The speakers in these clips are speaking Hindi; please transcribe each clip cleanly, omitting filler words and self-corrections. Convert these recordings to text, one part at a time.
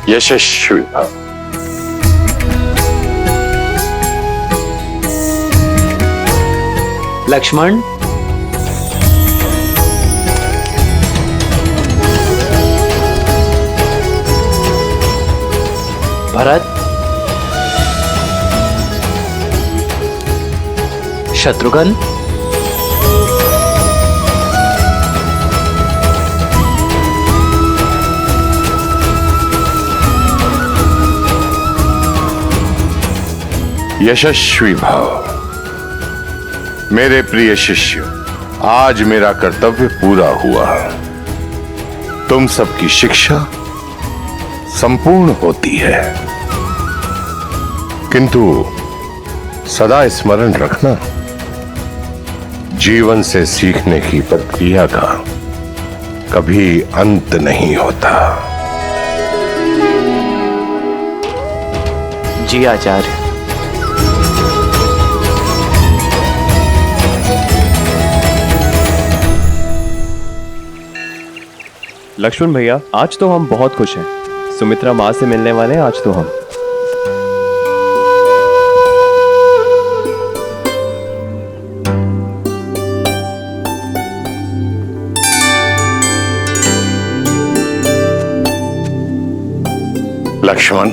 यशस्वी भव। लक्ष्मण, भरत, शत्रुघ्न, यशस्वी भव। मेरे प्रिय शिष्य, आज मेरा कर्तव्य पूरा हुआ। तुम सबकी शिक्षा संपूर्ण होती है, किंतु सदा स्मरण रखना, जीवन से सीखने की प्रक्रिया का कभी अंत नहीं होता। जी आचार्य। लक्ष्मण भैया, आज तो हम बहुत खुश हैं। सुमित्रा माँ से मिलने वाले हैं आज तो हम। लक्ष्मण,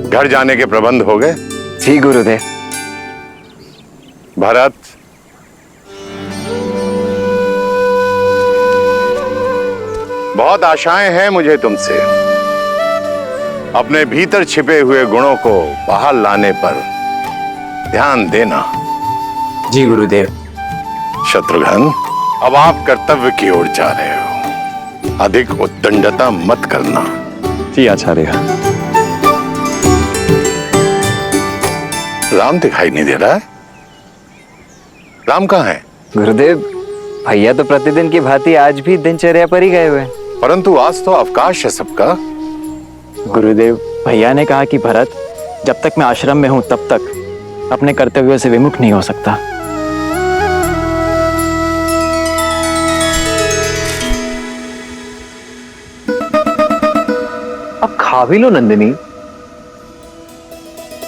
घर जाने के प्रबंध हो गए? जी गुरुदेव। भरत, बहुत आशाएं हैं मुझे तुमसे। अपने भीतर छिपे हुए गुणों को बाहर लाने पर ध्यान देना। जी गुरुदेव। शत्रुघ्न, अब आप कर्तव्य की ओर जा रहे हो। अधिक उद्दंडता मत करना। जी आचार्य। राम दिखाई नहीं दे रहा है। राम कहाँ है? गुरुदेव, भैया तो प्रतिदिन की भांति आज भी दिनचर्या पर ही गए हुए हैं। परंतु आज तो अवकाश है सबका। गुरुदेव, भैया ने कहा कि भरत, जब तक मैं आश्रम में हूं तब तक अपने कर्तव्यों से विमुख नहीं हो सकता। अब खा भी लो नंदिनी।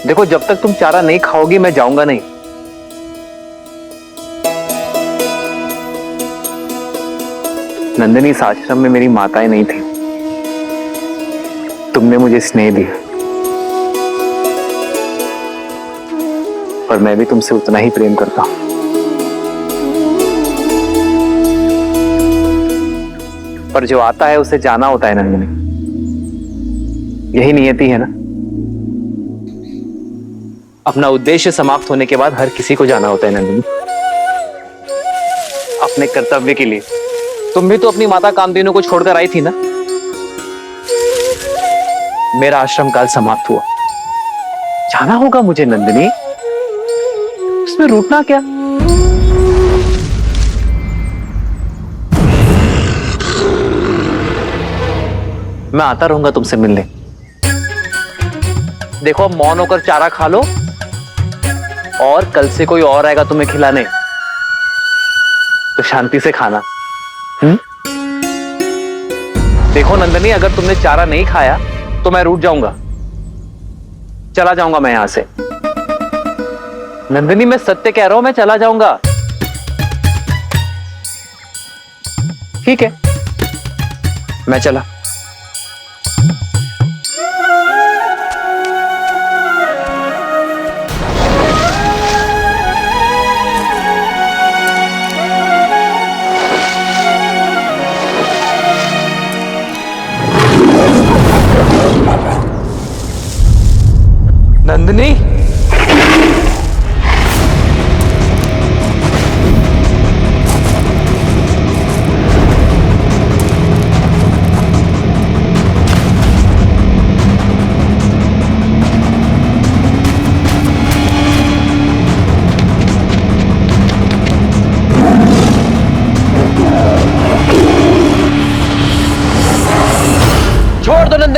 देखो, जब तक तुम चारा नहीं खाओगी मैं जाऊंगा नहीं। नंदिनी, इस आश्रम में मेरी माताएं नहीं थी। तुमने मुझे स्नेह दिया और मैं भी तुमसे उतना ही प्रेम करता हूं। पर जो आता है उसे जाना होता है नंदिनी। यही नियति है ना। अपना उद्देश्य समाप्त होने के बाद हर किसी को जाना होता है नंदिनी, अपने कर्तव्य के लिए। तुम भी तो अपनी माता कामधेनु को छोड़कर आई थी ना। मेरा आश्रम काल समाप्त हुआ, जाना होगा मुझे नंदिनी। उसमें रूठना क्या। मैं आता रहूंगा तुमसे मिलने। देखो, अब मौन होकर चारा खा लो और कल से कोई और आएगा तुम्हें खिलाने तो शांति से खाना। देखो नंदनी, अगर तुमने चारा नहीं खाया तो मैं रूठ जाऊंगा, चला जाऊंगा मैं यहां से। नंदनी, मैं सत्य कह रहा हूं, मैं चला जाऊंगा। ठीक है, मैं चला। नंदिनी,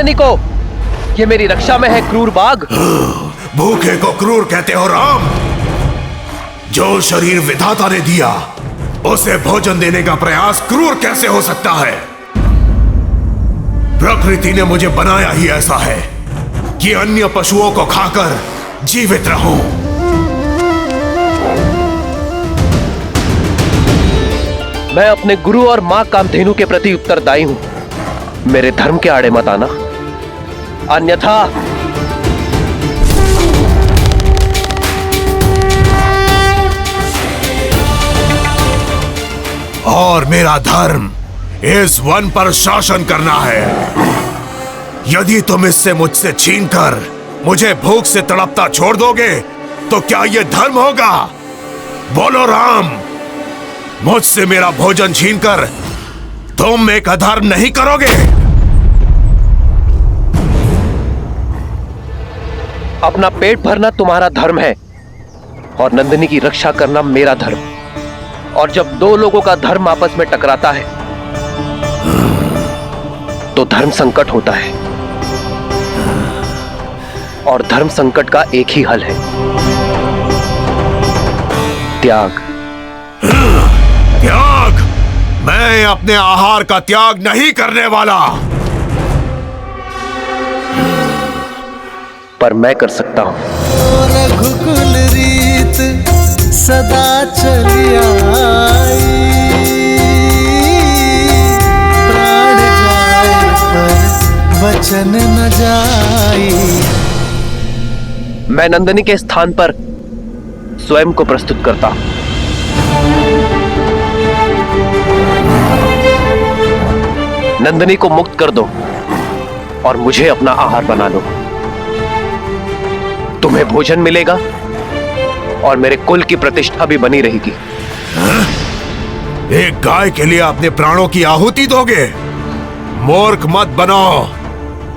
नंदिनी को। ये मेरी रक्षा में है क्रूर बाघ। भूखे को क्रूर कहते हो राम? जो शरीर विधाता ने दिया उसे भोजन देने का प्रयास क्रूर कैसे हो सकता है? प्रकृति ने मुझे बनाया ही ऐसा है कि अन्य पशुओं को खाकर जीवित रहूं। मैं अपने गुरु और मां कामधेनु के प्रति उत्तरदायी हूं। मेरे धर्म के आड़े मत आना, अन्यथा। और मेरा धर्म इस वन पर शासन करना है। यदि तुम इससे मुझसे छीनकर मुझे भूख से तड़पता छोड़ दोगे तो क्या यह धर्म होगा? बोलो राम, मुझसे मेरा भोजन छीनकर तुम एक अधर्म नहीं करोगे? अपना पेट भरना तुम्हारा धर्म है और नंदिनी की रक्षा करना मेरा धर्म। और जब दो लोगों का धर्म आपस में टकराता है तो धर्म संकट होता है। और धर्म संकट का एक ही हल है, त्याग। त्याग? मैं अपने आहार का त्याग नहीं करने वाला। पर मैं कर सकता हूं। रघुकुल रीत सदा चली आई, प्राण जाए पर वचन न जाई। मैं नंदिनी के स्थान पर स्वयं को प्रस्तुत करता हूं। नंदिनी को मुक्त कर दो और मुझे अपना आहार बना लो। तुम्हें भोजन मिलेगा और मेरे कुल की प्रतिष्ठा भी बनी रहेगी। एक गाय के लिए अपने प्राणों की आहुति दोगे? मूर्ख मत बनो।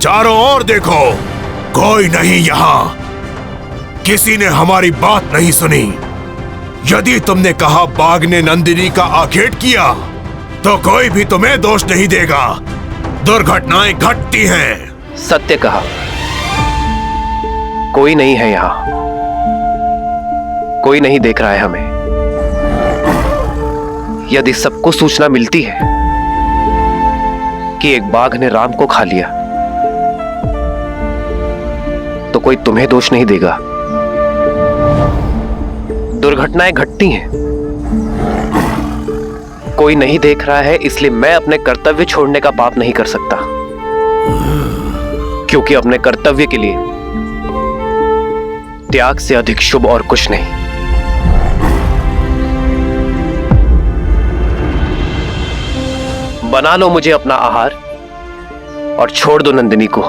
चारों ओर देखो, कोई नहीं यहाँ। किसी ने हमारी बात नहीं सुनी। यदि तुमने कहा बाघ ने नंदिनी का आखेट किया तो कोई भी तुम्हें दोष नहीं देगा। दुर्घटनाएं घटती हैं। सत्य कहा। कोई नहीं है यहां, कोई नहीं देख रहा है हमें। यदि सबको सूचना मिलती है कि एक बाघ ने राम को खा लिया तो कोई तुम्हें दोष नहीं देगा। दुर्घटनाएं घटती हैं, कोई नहीं देख रहा है, इसलिए मैं अपने कर्तव्य छोड़ने का पाप नहीं कर सकता। क्योंकि अपने कर्तव्य के लिए त्याग से अधिक शुभ और कुछ नहीं। बना लो मुझे अपना आहार और छोड़ दो नंदिनी को।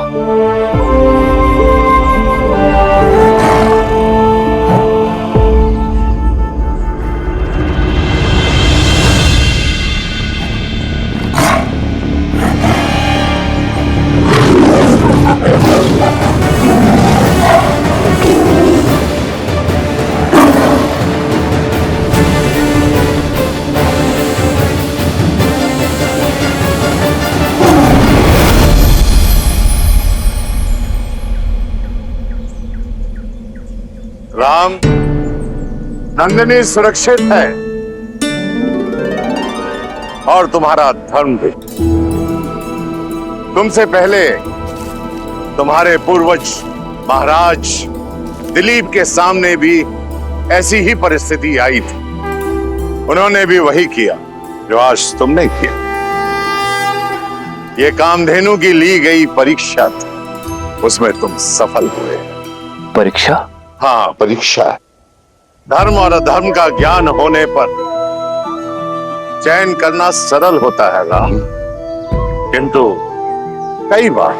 राम, नंदिनी सुरक्षित है और तुम्हारा धर्म भी। तुमसे पहले तुम्हारे पूर्वज महाराज दिलीप के सामने भी ऐसी ही परिस्थिति आई थी। उन्होंने भी वही किया जो आज तुमने किया। ये कामधेनु की ली गई परीक्षा थी, उसमें तुम सफल हुए। परीक्षा? हाँ, परीक्षा। धर्म और अधर्म का ज्ञान होने पर चयन करना सरल होता है राम, किंतु कई बार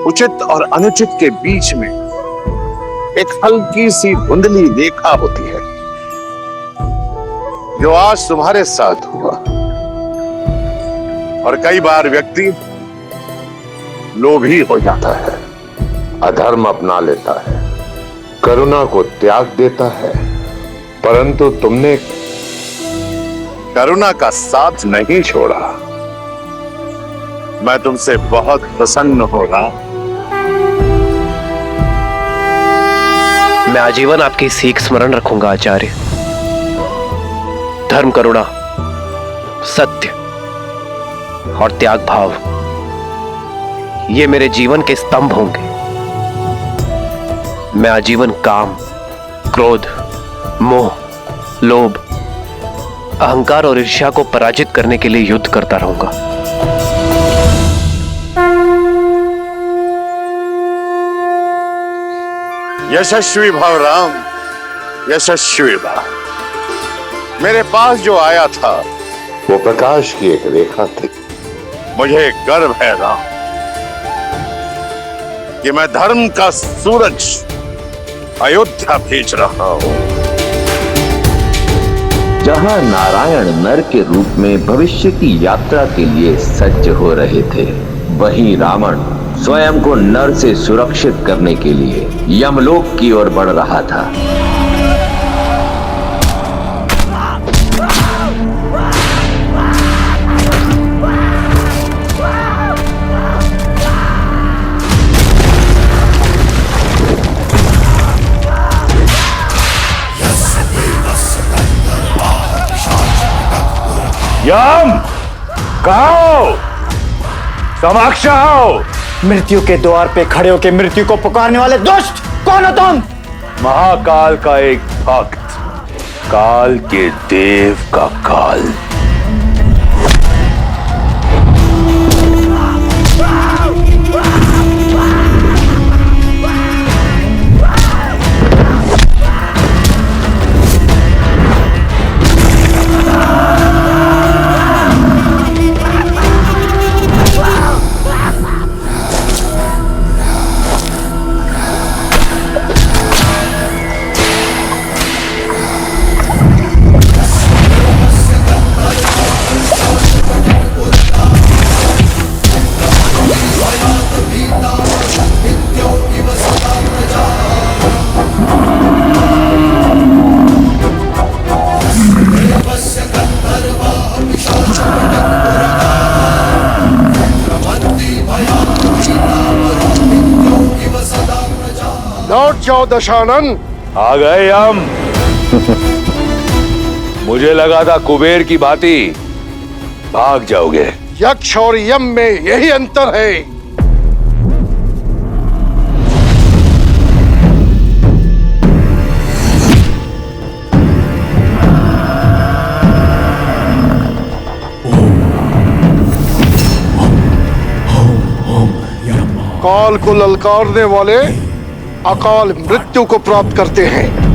उचित और अनुचित के बीच में एक हल्की सी धुंधली रेखा होती है, जो आज तुम्हारे साथ हुआ। और कई बार व्यक्ति लोभी हो जाता है, अधर्म अपना लेता है, करुणा को त्याग देता है, परंतु तुमने करुणा का साथ नहीं छोड़ा। मैं तुमसे बहुत प्रसन्न हो रहा। मैं आजीवन आपकी सीख स्मरण रखूंगा आचार्य। धर्म, करुणा, सत्य और त्याग भाव, ये मेरे जीवन के स्तंभ होंगे। मैं आजीवन काम, क्रोध, मोह, लोभ, अहंकार और ईर्ष्या को पराजित करने के लिए युद्ध करता रहूंगा। यशस्वी भव राम, यशस्वी भव। मेरे पास जो आया था वो प्रकाश की एक रेखा थी। मुझे गर्व है राम कि मैं धर्म का सूरज अयोध्या भेज रहा हूं। जहां नारायण नर के रूप में भविष्य की यात्रा के लिए सज्ज हो रहे थे, वहीं रावण स्वयं को नर से सुरक्षित करने के लिए यमलोक की ओर बढ़ रहा था। यम, कहो, समक्ष आओ। मृत्यु के द्वार पे खड़े होकर मृत्यु को पुकारने वाले दुष्ट, कौन हो तुम? महाकाल का एक भक्त, काल के देव का काल। लौट जाओ दशानन। आ गए हम। मुझे लगा था कुबेर की भांति भाग जाओगे। यक्ष और यम में यही अंतर है। काल को ललकारने वाले अकाल मृत्यु को प्राप्त करते हैं।